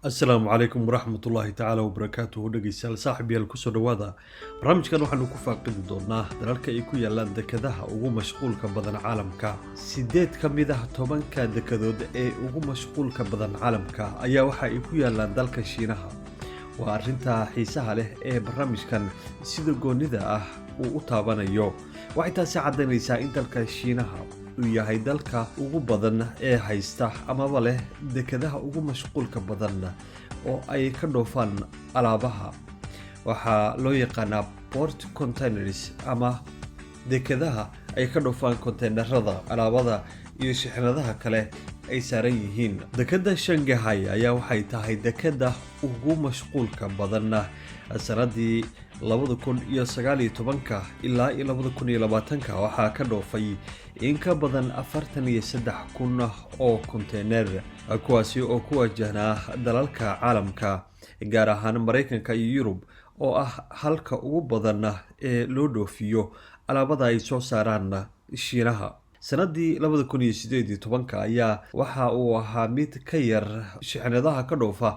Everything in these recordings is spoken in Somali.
السلام عليكم ورحمة الله تعالى وبركاته dhegeystayaal saaxiibayaal kusoo dhawaada barnaamijkan waxaanu ku faaqidi doonaa dalalka ay ku yaalaan dekedaha ugu mashquulka badan caalamka 8 ka mid ah 10ka dekedood ee ugu mashquulka badan caalamka ayaa waxa ay ku yaalaan dalka Shiinaha waa arinta xiisaha leh ee barnaamijkan sida goonida ah uu u taabanayo waxay taasi cadeynaysaa in dalka Shiinaha uu yahay dalka ugu badan ee haysta amaba leh dekedaha ugu mashquulka badan oo ay ka dhoofaan alaabaha waxa loo yaqaanaa port containers ama dekedaha ay ka dhoofaan konteenarada alaabada iyo shixnadaha kale ay saaran yihiin dekeda Shanghai ayaa waxay tahay dekeda ugu mashquulka badan sanadii 2019 ilaa 2020 waxaa ka dhoofay in ka badan 43,000 oo konteenar kuwaasi oo ku wajahnaa dalalka caalamka gaar ahaan Mareykanka iyo Yurub oo ah halka ugu badan ee loo dhoofiyo alaabada ay soo saaraan Shiinaha sanadii 2018 ayaa waxa uu ahaa mid ka yar shixnadaha ka dhoofa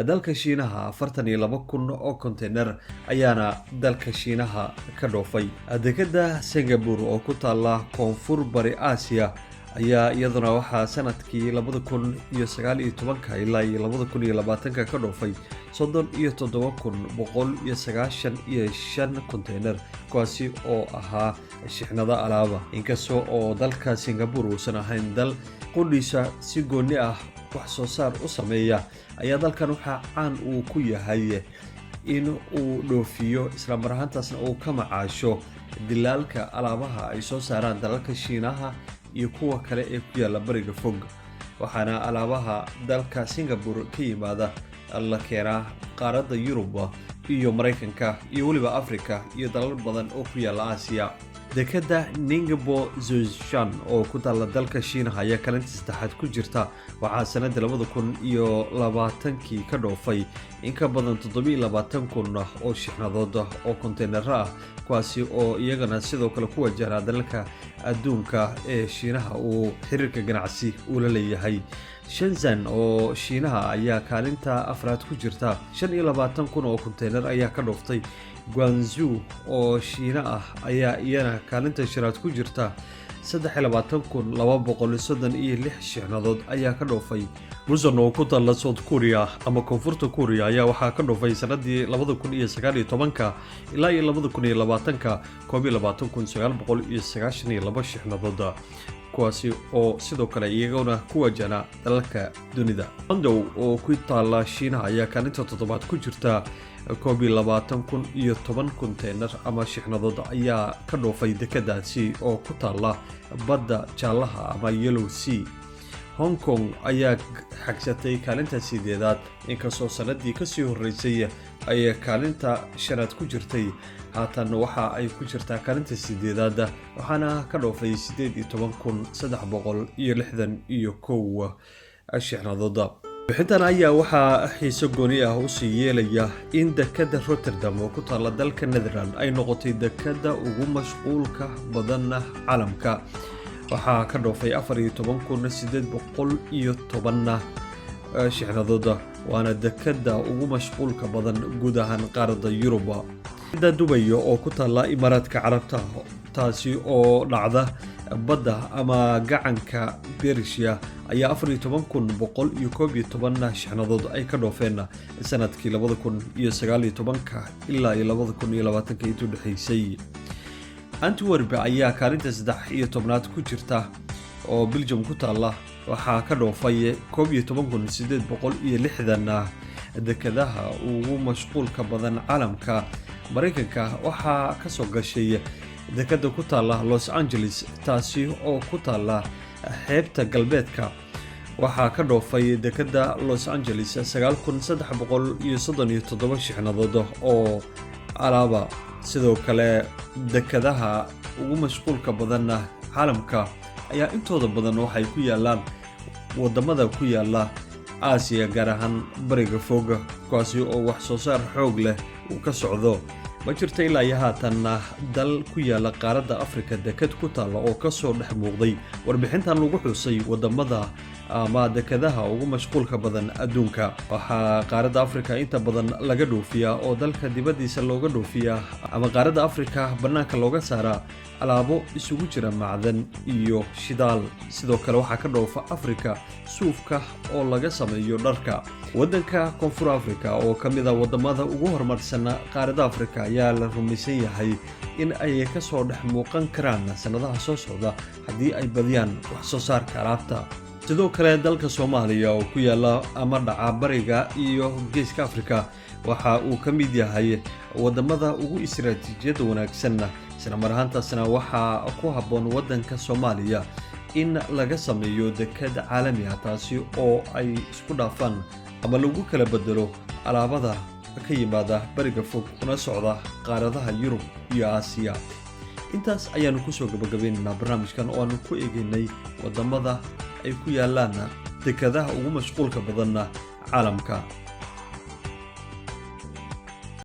dalka Shiinaha 42,000 oo konteenar ayaana dalka Shiinaha ka dhoofay dekeda Singapore oo ku taala koonfur bari Aasiya ayaa iyaduna waxa sanadkii 2019 ilaa 2020 ka dhoofay 37,195 konteenar kuwaasi oo ahaa shixnada alaaba inkastoo oo dalka Singapore uusan ahayn dal qudhiisa si gooni ah wax soo saar u sameeya ayaa dalkan waxa caan uu ku yahay in uu dhoofiyo isla mar ahaantaasna uu ka macaasho dilaalka alaabaha ay soo saaraan dalalka Shiinaha iyo kuwa kale ee ku yaala bariga fog waxaana alaabaha dalka Singapore ka yimaada la keenaa qaaradda Yurub iyo Mareykanka iyo waliba Afrika iyo dalal badan oo ku yaala Aasiya dekeda Ningbo Zhoushan oo ku taala dalka Shiinaha ayaa kaalinta saddexaad ku jirta waxaa sanadii 2020 ka dhoofay in ka badan 27,000 oo shixnadood oo konteenar ah kuwaasi oo iyagana sidoo kale ku wajahnaa dalalka adduunka ee Shiinaha uu xiriirka ganacsi u la leeyahay Shenzhen oo Shiinaha ayaa kaalinta afraad ku jirta 25,000 oo konteenar ayaa ka dhooftay Guangzhou oo Shiina ah ayaa iyana kaalinta shanaad ku jirta 23,236 shixnadood ayaa ka dhoofay Busan oo ku taala South Korea ama koonfurta Korea ayaa waxaa ka dhoofay sanadii 2019 ilaa 2020 22,992 shixnadood kuwaasi oo sidoo kale iyaguna ku wajahna dalalka dunida Guangzhou oo ku taala Shiinaha ayaa kaalinta toddobaad ku jirta 22,010 konteenar ama shixnadood ayaa ka dhoofay dekedaasi oo ku taala badda jaalaha ama Yellow Sea Hong Kong ayaa xagsatay kaalinta 8aad inkastoo sanadii ka sii horeysay ay kaalinta shanaad ku jirtay haatan waxa ay ku jirtaa kaalinta 8aad waxaana ka dhoofay 18,361 shixnadood bixintan ayaa waxaa xiiso gooni ah u sii yeelaya in dekeda Rotterdam oo ku taala dalka Netherlands ay noqotay dekeda ugu mashquulka badan caalamka waxaa ka dhoofay 14,810 shixnadood waana dekeda ugu mashquulka badan guud ahaan qaaradda Yurub dekeda Dubai oo ku taala Imaaraadka Carabta taasi oo dhacda badda ama gacanka Persia ayaa 14,111 shixnadood ay ka dhoofeen sanadkii 2019 ilaa 2020 intuu dhaxaysay Antwerp ayaa kaalinta 13aad ku jirta oo Belgium ku taala waxaa ka dhoofay 11,860 dekedaha ugu mashquulka badan caalamka Mareykanka waxaa ka soo gashay dekeda ku taala Los Angeles taasi oo ku taala xeebta galbeedka waxaa ka dhoofay dekeda Los Angeles 9,337 shixnadood oo alaaba sidoo kale dekedaha ugu mashquulka badan caalamka ayaa intooda badan waxay ku yaalaan wadamada ku yaala Aasiya gaar ahaan bariga fog kuwaasi oo wax soo saar xoog leh uu ka socdo ma jirto ilaa iyo haatan dal ku yaala qaaradda Afrika deked ku taala oo ka soo dhex muuqday warbixintan lagu xusay wadamada ama dekadaha ugu mashquulka badan adduunka. Waxaa qaaradda Afrika inta badan laga dhoofiyaa oo dalka dibaddiisa looga dhoofiyaa ama qaaradda Afrika bannaanka looga saaraa alaabo isugu jira macdan iyo shidaal. Sidoo kale waxaa ka dhoofa Afrika suufka oo laga sameeyo dharka. Waddanka Koonfur Afrika oo ka mid ah waddamada ugu horumarsan qaaradda Afrika ayaa la rumaysan yahay in ay ka soo dhex muuqan karaan sanadaha soo socda haddii ay badiyaan wax soo saarka alaabta. Sidoo kale dalka Soomaaliya oo ku yaala ama dhaca bariga iyo geeska Afrika waxa uu ka mid yahay waddamada ugu istiraatiijiyadda wanaagsan, isla mar ahaantaasna waxaa ku habboon waddanka Soomaaliya in laga sameeyo dekad caalami ah taasi oo ay isku dhaafaan ama lagu kala bedelo alaabada ka yimaada bariga fog una socda qaaradaha Yurub iyo Aasiya. intaas ayaanu ku soo gabagabaynaynaa barnaamijkan oo aanu ku eegaynay waddamada ay ku yaalaan dekadaha ugu mashquulka badan caalamka.